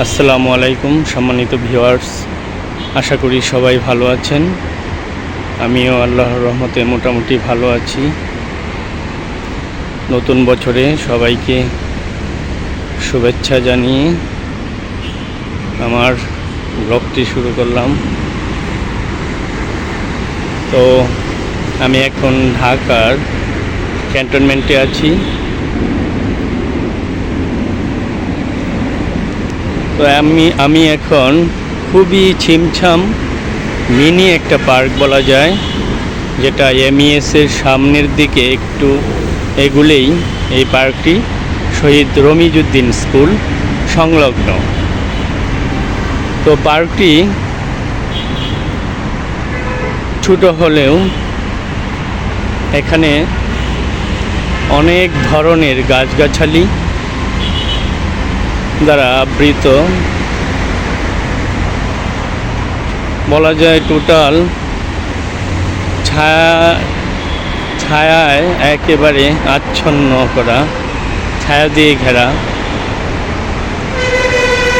আসসালামু আলাইকুম সম্মানিত ভিউয়ার্স, আশা করি সবাই ভালো আছেন। আমিও আল্লাহর রহমতে মোটামুটি ভালো আছি। নতুন বছরে সবাইকে শুভেচ্ছা জানিয়ে আমার ব্লগটি শুরু করলাম। তো আমি এখন ঢাকার ক্যান্টনমেন্টে আছি। তো আমি এখন খুবই ছিমছাম মিনি একটা পার্ক বলা যায়, যেটা এমইএসের সামনের দিকে একটু এগুলেই এই পার্কটি শহীদ রমিজউদ্দিন স্কুল সংলগ্ন। তো পার্কটি ছোট হলেও এখানে অনেক ধরনের গাছগাছালি দ্বারা আবৃত, বলা যায় টোটাল ছায়ায় একেবারে আচ্ছন্ন করা, ছায়া দিয়ে ঘেরা।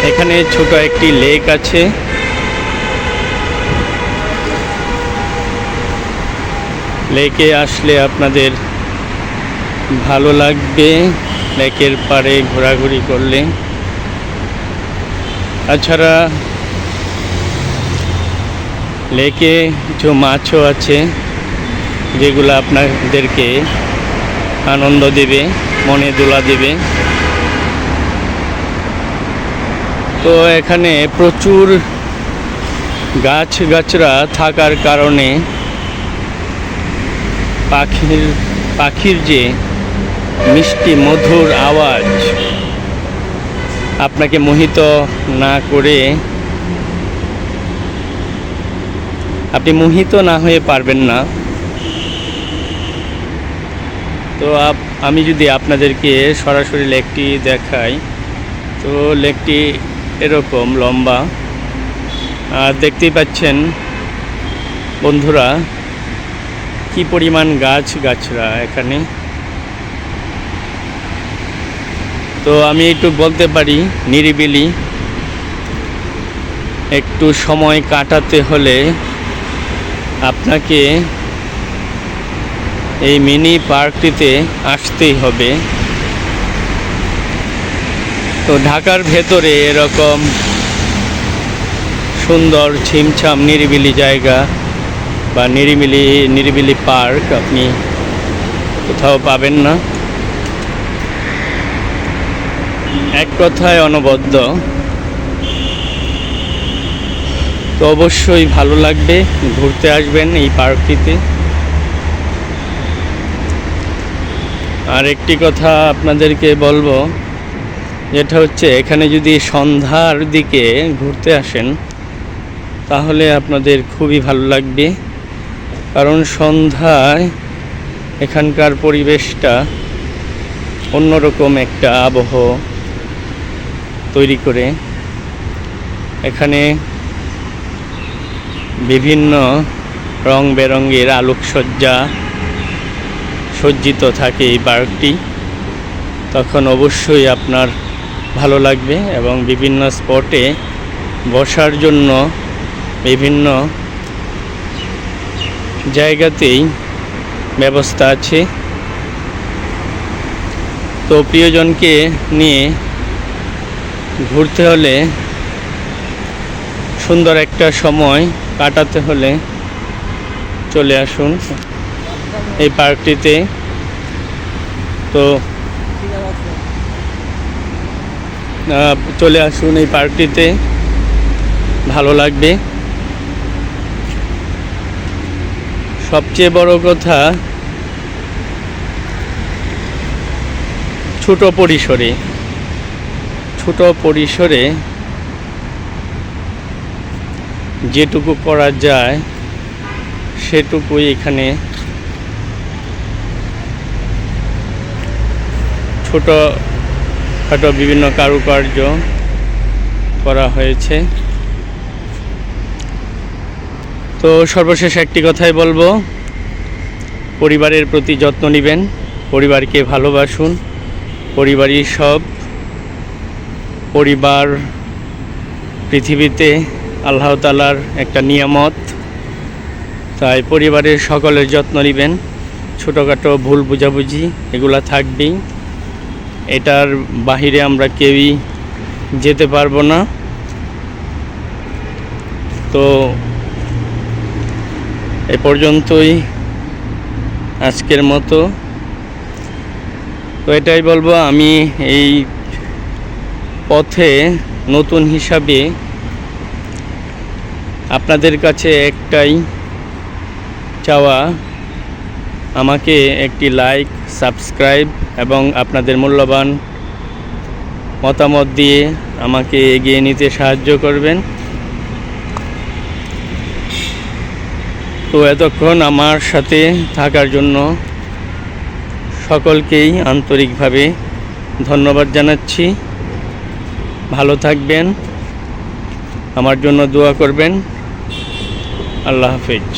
এখানে ছোট একটি লেক আছে। লেকে আসলে আপনাদের ভালো লাগবে, লেকের পাড়ে ঘোরাঘুরি করলে। তাছাড়া লেকে কিছু মাছও আছে, যেগুলো আপনাদেরকে আনন্দ দেবে, মনে দোলা দেবে। তো এখানে প্রচুর গাছগাছড়া থাকার কারণে পাখির যে মিষ্টি মধুর আওয়াজ আপনাকে মোহিত না করে, আপনি মোহিত না হয়ে পারবেন না। তো আমি যদি আপনাদেরকে সরাসরি লেকটি দেখাই, তো লেকটি এরকম লম্বা। আর দেখতেই পাচ্ছেন বন্ধুরা কি পরিমাণ গাছগাছড়া এখানে। তো আমি একটু বলতে পারি, নিরিবিলি একটু সময় কাটাতে হলে আপনাকে এই মিনি পার্কটিতে আসতেই হবে। তো ঢাকার ভেতরে এরকম সুন্দর ছিমছাম নিরিবিলি জায়গা বা নিরিবিলি পার্ক আপনি কোথাও পাবেন না। এক কথায় অনবদ্য। তো অবশ্যই ভালো লাগবে, ঘুরতে আসবেন এই পার্কটিতে। আর একটি কথা আপনাদেরকে বলবো, যেটা হচ্ছে এখানে যদি সন্ধ্যার দিকে ঘুরতে আসেন তাহলে আপনাদের খুবই ভালো লাগবে। কারণ সন্ধ্যায় এখানকার পরিবেশটা অন্যরকম একটা আবহ তৈরি করে। এখানে বিভিন্ন রং বেরঙের আলোকসজ্জা সজ্জিত থাকে এই পার্কটি। তখন অবশ্যই আপনার ভালো লাগবে। এবং বিভিন্ন স্পটে বসার জন্য বিভিন্ন জায়গাতেই ব্যবস্থা আছে। তো প্রিয়জনকে নিয়ে ঘুরতে হলে, সুন্দর একটা সময় কাটাতে হলে চলে আসুন এই পার্কটিতে। তো চলে আসুন এই পার্কটিতে, ভালো লাগবে। সবচেয়ে বড় কথা, ছোট পরিসরে যেটুকু করা যায় সেটুকুই এখানে ছোটখাটো বিভিন্ন কারুকার্য করা হয়েছে। তো সর্বশেষ একটি কথাই বলবো, পরিবারের প্রতি যত্ন নেবেন, পরিবারকে ভালোবাসুন। পরিবারই সব। পরিবার পৃথিবীতে আল্লাহ তাআলার একটা নিয়ামত, তাই পরিবারের সকলের যত্ন নেবেন। ছোটোখাটো ভুল বোঝাবুঝি এগুলা থাকবেই, এটার বাহিরে আমরা কেউই যেতে পারবো না। তো এ পর্যন্তই আজকের মতো। তো এটাই বলবো, আমি এই পথে নতুন হিসাবে আপনাদের কাছে একটাই চাওয়া, আমাকে একটি লাইক, সাবস্ক্রাইব এবং আপনাদের মূল্যবান মতামত দিয়ে আমাকে এগিয়ে নিতে সাহায্য করবেন। তো এতক্ষণ আমার সাথে থাকার জন্য সকলকেই আন্তরিকভাবে ধন্যবাদ জানাচ্ছি। ভালো থাকবেন, আমার জন্য দোয়া করবেন। আল্লাহ হাফেজ।